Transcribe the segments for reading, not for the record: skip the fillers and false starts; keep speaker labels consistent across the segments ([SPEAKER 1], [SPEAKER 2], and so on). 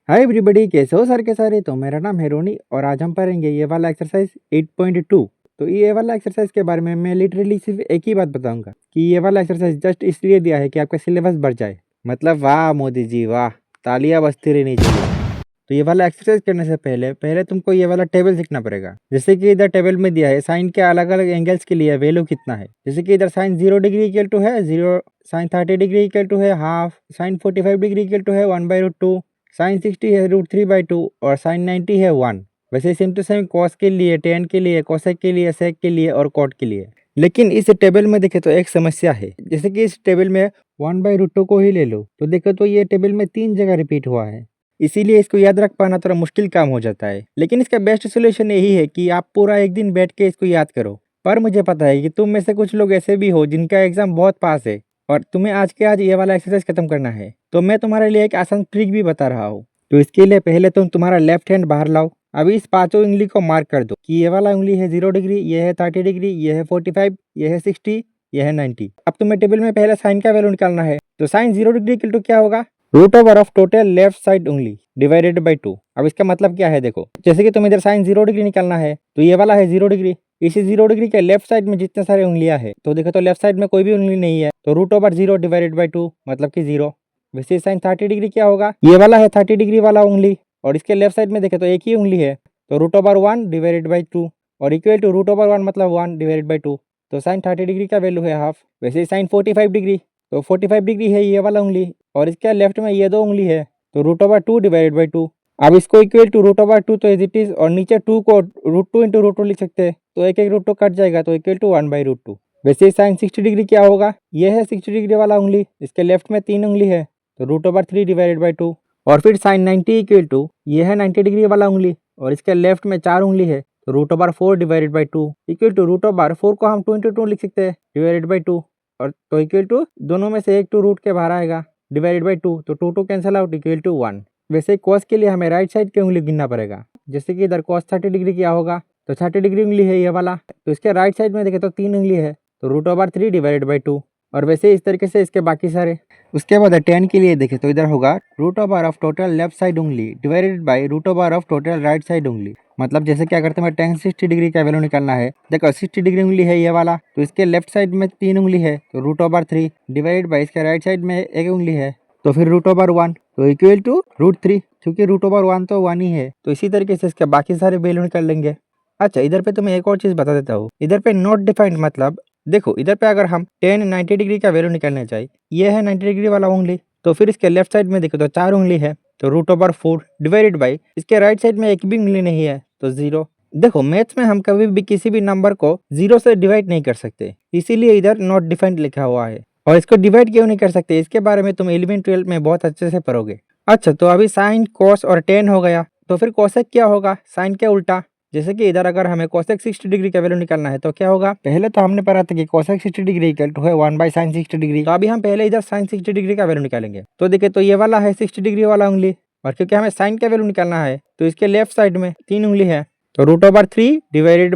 [SPEAKER 1] Hi everybody, कैसे हो sir के सारे। तो मेरा नाम है रोनी और आज हम पढ़ेंगे ये वाला एक्सरसाइज 8.2। तो ये वाला एक्सरसाइज के बारे में मैं लिटरली सिर्फ एक ही बात बताऊंगा कि ये वाला एक्सरसाइज जस्ट इसलिए दिया है कि आपका सिलेबस बढ़ जाए। मतलब वाह मोदी जी वाह, तालियां बजती रहनी चाहिए। तो ये वाला एक्सरसाइज करने से पहले पहले तुमको ये वाला टेबल सीखना पड़ेगा। जैसे कि इधर टेबल में दिया है साइन के अलग अलग एंगल्स के लिए वैल्यू कितना है। जैसे कि इधर साइन 0 डिग्री इक्वल टू है 0, साइन 30 डिग्री इक्वल टू है half, sine 45 degree equal to है 1/√2, साइन 60 है √3/2 और साइन 90 है 1। वैसे सेम टू सेम कॉस के लिए, टेन के लिए, कोसेक के लिए, सेक के लिए और कॉट के लिए। लेकिन इस टेबल में देखे तो एक समस्या है। जैसे कि इस टेबल में 1/√2 को ही ले लो तो देखो तो ये टेबल में 3 जगह रिपीट हुआ है, इसीलिए इसको याद रख पाना थोड़ा मुश्किल काम हो जाता है। लेकिन इसका बेस्ट सोल्यूशन यही है कि आप पूरा एक दिन बैठ के इसको याद करो। पर मुझे पता है कि तुम में से कुछ लोग ऐसे भी हो जिनका एग्जाम बहुत पास है और तुम्हें आज के आज ये वाला एक्सरसाइज खत्म करना है। तो मैं तुम्हारे लिए एक आसान ट्रिक भी बता रहा हूँ। तो इसके लिए पहले तुम तुम्हारा लेफ्ट हैंड बाहर लाओ। अभी इस पांचों उंगली को मार्क कर दो कि ये वाला उंगली है 0 डिग्री, ये है 30 डिग्री, ये है 45, ये है 60, ये है 90। अब तुम्हें टेबल में पहले साइन का वैल्यू निकालना है। तो साइन 0 डिग्री इक्वल टू क्या होगा? √ओवर ऑफ टोटल लेफ्ट साइड उंगली डिवाइडेड बाई 2। अब इसका मतलब क्या है देखो, जैसे कि तुम इधर साइन 0 डिग्री निकालना है तो ये वाला है 0 डिग्री। इसी 0 डिग्री के लेफ्ट साइड में जितने सारे उंगलियां है तो देखो तो लेफ्ट साइड में कोई भी उंगली नहीं है तो √0 डिवाइडेड बाई 2 मतलब कि 0। वैसे साइन 30 डिग्री क्या होगा? ये वाला है 30 डिग्री वाला उंगली और इसके लेफ्ट साइड में देखे तो एक ही उंगली है तो √1 डिवाइडेड बाई 2 और इक्वल टू √1 मतलब 1 डिवाइडेड बाई 2। तो साइन 30 डिग्री का वैल्यू है हाफ। वैसे साइन 45 डिग्री तो 45 डिग्री है ये वाला उंगली और इसके लेफ्ट में ये दो उंगली है तो √2 डिवाइडेड बाई 2। अब इसको इक्वल टू √2 तो एज इट इज और नीचे 2 को √2 इंटू √2 लिख सकते हैं तो एक एक √2 कट जाएगा तो इक्वल टू 1/√2। वैसे साइन 60 डिग्री क्या होगा? ये है 60 डिग्री वाला उंगली, इसके लेफ्ट में 3 उंगली है तो √3 डिवाइडेड बाई 2। और फिर साइन 90 इक्वल टू ये है 90 डिग्री वाला उंगली और इसके लेफ्ट में 4 उंगली है तो √4 डिवाइडेड बाई 2 इक्वल टू √4 को हम 2 इंटू 2 लिख सकते हैं डिवाइडेड बाई 2 और तो इक्वल टू दोनों में से एक 2 रूट के बाहर आएगा डिवाइडेड बाई 2 तो 2 कैंसिल आउट इक्वल टू 1। वैसे कॉस के लिए हमें राइट साइड की उंगली गिनना पड़ेगा। जैसे कि इधर कॉस 30 डिग्री क्या होगा? तो 30 डिग्री उंगली है ये वाला तो इसके राइट साइड में देखे तो 3 उंगली है तो √3 डिवाइडेड बाई 2 और वैसे इस तरीके से इसके बाकी सारे। उसके बाद टेन के लिए देखे तो इधर होगा √ओवर ऑफ टोटल लेफ्ट साइड उंगली डिवाइडेड बाई √ओवर ऑफ टोटल राइट साइड उंगली। मतलब जैसे क्या करते हैं, tan 60 डिग्री का वैल्यू निकालना है। देखो 60 डिग्री उंगली है ये वाला तो इसके लेफ्ट साइड में 3 उंगली है तो √3 डिवाइडेड बाई इसके राइट साइड में एक उंगली है तो फिर √1 तो इक्वल टू √3 क्योंकि √1 तो 1 ही है। तो इसी तरीके से इसके बाकी सारे वैल्यू निकाल लेंगे। अच्छा, इधर पे तुम्हें एक और चीज बता देता हूँ। इधर पे नॉट डिफाइंड मतलब देखो इधर पे अगर हम tan 90 डिग्री का वैल्यू निकालना चाहिए, ये है 90 डिग्री वाला उंगली तो फिर इसके लेफ्ट साइड में देखो तो 4 उंगली है तो √4 डिवाइडेड बाई इसके राइट साइड में एक भी उंगली नहीं है तो 0। देखो मैथ्स में हम कभी भी किसी भी नंबर को 0 से डिवाइड नहीं कर सकते, इसीलिए इधर नॉट डिफाइंड लिखा हुआ है। और इसको डिवाइड क्यों नहीं कर सकते इसके बारे में तुम 11 12 में बहुत अच्छे से पढ़ोगे। अच्छा, तो अभी साइन, कॉस और टेन हो गया तो फिर कोसेक क्या होगा? साइन के उल्टा। जैसे कि इधर अगर हमें कोसेक 60 डिग्री का वैल्यू निकालना है तो क्या होगा? पहले तो हमने पढ़ा था कि कोसेक 60 डिग्री इक्वल टू है 1/sin 60 डिग्री। तो अभी हम पहले इधर साइन 60 डिग्री का वैल्यू निकालेंगे। तो देखिए तो ये वाला है 60 डिग्री वाला उंगली और क्योंकि हमें साइन का वैल्यू निकालना है तो इसके लेफ्ट साइड में 3 उंगली है तो √3 डिवाइडेड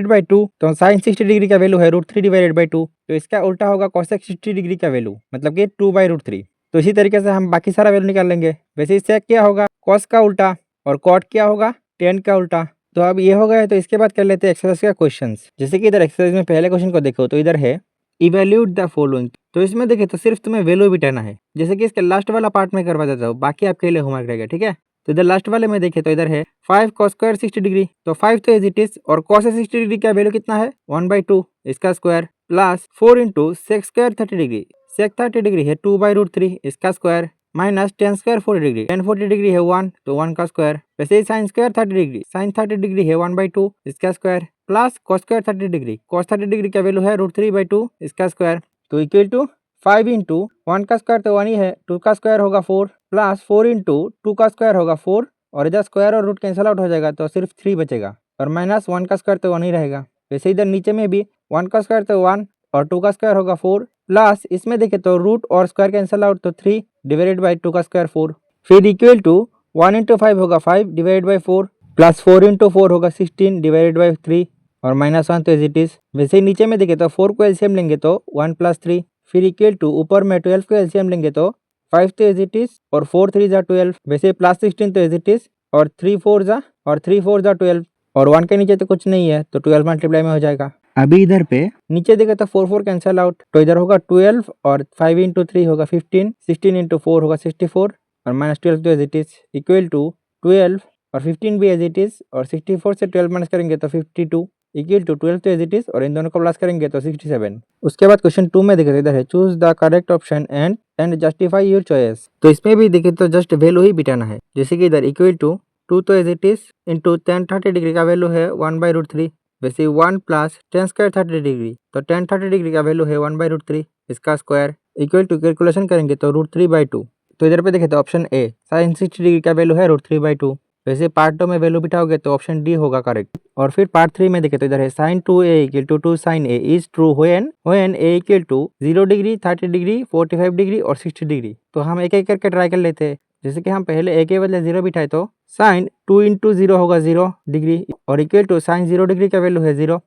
[SPEAKER 1] बाई 2 तो साइन 60 डिग्री का वैल्यू है √3 डिवाइडेड बाई 2 तो इसका उल्टा होगा कोसेक 60 डिग्री का वैल्यू मतलब कि 2/√3। तो इसी तरीके से हम बाकी सारा वैल्यू निकाल लेंगे। वैसे इससे क्या होगा? कॉस का उल्टा और कॉट क्या होगा? टेन का उल्टा। तो अब ये हो गया तो इसके बाद कर लेते हैं एक्सरसाइज का क्वेश्चंस। जैसे कि इधर एक्सरसाइज में पहले क्वेश्चन को देखो तो इधर है इवेल्यूट द फॉलोइंग। तो इसमें देखे तो सिर्फ तुम्हें वैल्यू बिठाना है। जैसे कि इसके लास्ट वाला पार्ट में करवा देता हूँ, बाकी आपके लिए होमवर्क रहेगा, ठीक है। तो इधर लास्ट वाले में देखे तो इधर है 5 cos स्क्वायर 60 डिग्री तो 5 तो एज इट इज और cos 60 डिग्री का वैल्यू कितना है? 1/2 इसका square plus 4 into sec square 30 degree, sec 30 degree है 2/√3 इसका square minus tan square 40 degree, tan 40 degree है 1 तो 1 का स्क्वायर। वैसे ही sine square 30 degree, sine 30 degree है 1/2 इसका square plus cos square 30 degree, cos 30 degree का वैल्यू है √3/2 इसका स्क्वायर तो इक्वल टू 5 इंटू 1 का स्क्वायर तो 1 ही है, 2 का स्क्वायर होगा 4 प्लस 4 इंटू 2 का स्क्वायर होगा 4 और इधर स्क्वायर और रूट कैंसिल आउट हो जाएगा तो सिर्फ 3 बचेगा और माइनस 1 का स्क्वायर तो 1 ही रहेगा। वैसे इधर नीचे में भी 1 का स्क्वायर तो 1 और 2 का स्क्वायर होगा 4 प्लस इसमें देखे तो रूट और स्क्वायर कैंसिल आउट तो 3 डिवाइडेड बाई 2 का स्क्वायर 4 फिर इक्वल टू 1 इंटू 5 होगा 5 डिवाइडेड बाई 4 प्लस 4 इंटू 4 होगा 16 डिवाइडेड बाई 3 और माइनस 1 तो एज इट इज। वैसे ही नीचे में देखे तो 4 को एलसीएम लेंगे तो 1 + 3 फिर इक्वल टू ऊपर में 12 को एलसीएम लेंगे तो 5 तो एज इट इज और 4 3 जा 12, वैसे प्लस 16 तो एज इट इज और 3 4 जा 12 और 1 के नीचे तो कुछ नहीं है तो 12 मल्टीप्लाई में हो जाएगा। अभी इधर पे नीचे देखे तो 4 4 कैंसिल आउट, तो इधर होगा 12 और 5 इंटू 3 होगा 15, 16 इंटू 4 होगा 64 और माइनस 12 तो as it is equal to 12 और 15 भी एज इट इज और 64 से 12 माइनस करेंगे तो 52 इक्वल टू 12 तो एज इट इज और इन दोनों को प्लस करेंगे तो 67। उसके बाद क्वेश्चन 2 में देखे इधर है choose the correct option and justify your choice. तो इसमें भी देखे तो जस्ट वैल्यू ही बिठाना है, जैसे कि इधर इक्वल टू 2 तो as it is into 10 30 degree का वैल्यू है 1/√3, वैसे 1 प्लस 10 स्क्वायर 30 डिग्री, तो 10 30 डिग्री का वैल्यू है 1/√3, इसका स्क्वायर इक्वल टू कैलकुलेशन करेंगे तो √3/2। तो इधर पे देखे तो ऑप्शन ए साइन 60 डिग्री का वैल्यू है √3/2, वैसे पार्ट 2 में वैल्यू बिठाओगे तो ऑप्शन डी होगा करेक्ट। और फिर पार्ट 3 में देखे तो इधर है sine 2a equal to 2 sine a is true when a equal to 0 degree 30 degree 45 degree और 60 डिग्री। तो हम एक एक करके ट्राई कर लेते हैं, जैसे कि हम पहले a के बदले 0 बिठाए तो साइन 2 इंटू 0 होगा 0 डिग्री और इक्वल टू साइन 0 डिग्री का वैल्यू है 0,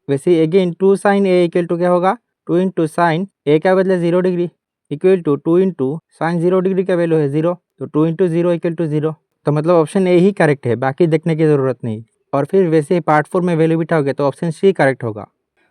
[SPEAKER 1] वैसे again 2 sine a equal to क्या होगा 2 इंटू साइन a का बदले 0 degree equal to 2 into sine 0 degree का वैल्यू है 0, तो 2 इंटू 0 इक्वल टू 0, तो मतलब ऑप्शन ए ही करेक्ट है, बाकी देखने की ज़रूरत नहीं। और फिर वैसे पार्ट 4 में वैल्यू बिठाओगे तो ऑप्शन सी करेक्ट होगा।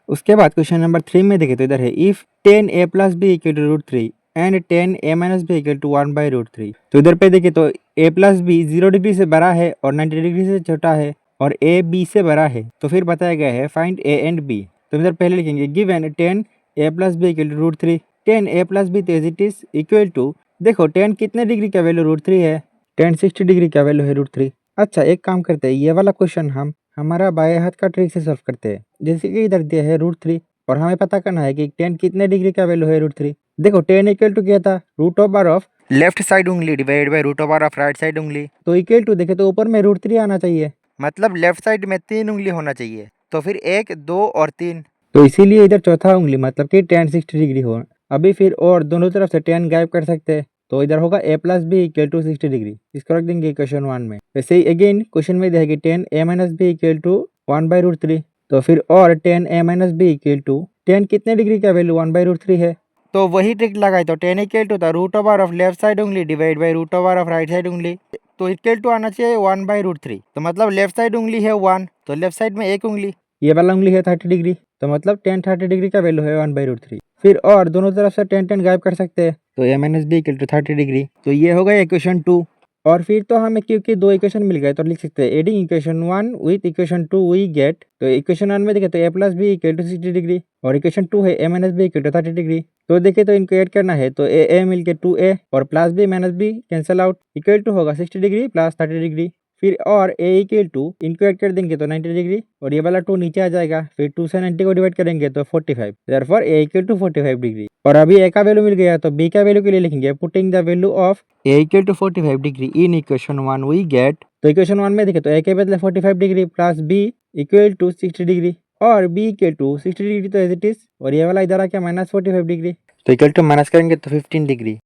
[SPEAKER 1] उसके बाद क्वेश्चन नंबर 3 में देखे तो इधर है if 10a plus B equal to √3 and 10a minus B equal to 1/√3। तो इधर पे देखे तो a प्लस बी 0 डिग्री से बड़ा है और 90 डिग्री से छोटा है और a b से बड़ा है, तो फिर बताया गया है फाइंड a एंड b। तो इधर पहले लिखेंगे given 10a plus B equal to √3, 10a plus B तो as it is equal to, देखो 10 कितने डिग्री का वैल्यू √3 है, 10 60 डिग्री का वैल्यू है √3। अच्छा एक काम करते हैं, ये वाला क्वेश्चन हम हमारा बाएं हाथ का ट्रिक से सॉल्व करते हैं। जैसे कि इधर दिया है √3 और हमें पता करना है कि 10 कितने डिग्री का वैल्यू है √3। देखो 10 इक्वल टू क्या था root over of left side उंगली divide by root over of right side उंगली, तो इक्वल टू देखे तो ऊपर में √3 आना चाहिए, मतलब लेफ्ट साइड में 3 उंगली होना चाहिए, तो फिर 1 2 और 3, तो इसीलिए इधर चौथा उंगली मतलब कि 10 60 डिग्री हो। अभी फिर और दोनों तरफ से 10 गायब कर सकते हैं, तो इधर होगा a plus B equal to 60 degree, इसको रख देंगे क्वेश्चन 1 में। वैसे ही अगेन क्वेश्चन में दिया कि 10a minus B equal to 1/√3, तो फिर और 10a minus B equal to 10 कितने डिग्री का वैल्यू 1/√3 है, तो वही ट्रिक लगाए तो 10 इक्वल टू था root over of left side उंगली divide by root over of right side उंगली, तो इक्वल टू आना चाहिए 1/√3, तो मतलब लेफ्ट साइड उंगली है 1, तो लेफ्ट साइड में एक उंगली, ये वाला उंगली है 30 डिग्री, तो मतलब 10 30 डिग्री का वैल्यू है 1/√3। फिर और दोनों तरफ से 10 10 गायब कर सकते हैं, तो a minus B equal to 30 degree, तो ये हो गया इक्वेशन 2। और फिर तो हमें क्योंकि दो इक्वेशन मिल गए तो लिख सकते हैं adding equation 1 with equation 2 we get, तो इक्वेशन 1 में देखे तो a plus B equal to 60 degree और इक्वेशन 2 है a minus B equal to 30 degree, तो देखे तो इनको ऐड करना है तो a मिलके 2a और plus B minus B cancel out, equal to होगा 60 डिग्री प्लस 30 डिग्री, फिर और a इक्वल टू इनको ऐड कर देंगे तो 90 डिग्री और ये वाला 2 नीचे आ जाएगा, फिर 2 से 90 को डिवाइड करेंगे तो 45, therefore a equal to 45 degree. और अभी a का वैल्यू मिल गया तो b का वैल्यू के लिए लिखेंगे putting the value of a equal to 45 degree in equation 1 we get, तो इक्वेशन 1 में देखे तो a के बदले 45 degree plus b equal to 60 degree और b इक्वल टू 60 डिग्री तो एज इट इज और ये वाला इधर आ गया -45 डिग्री, तो इक्वल टू माइनस करेंगे तो 15 डिग्री।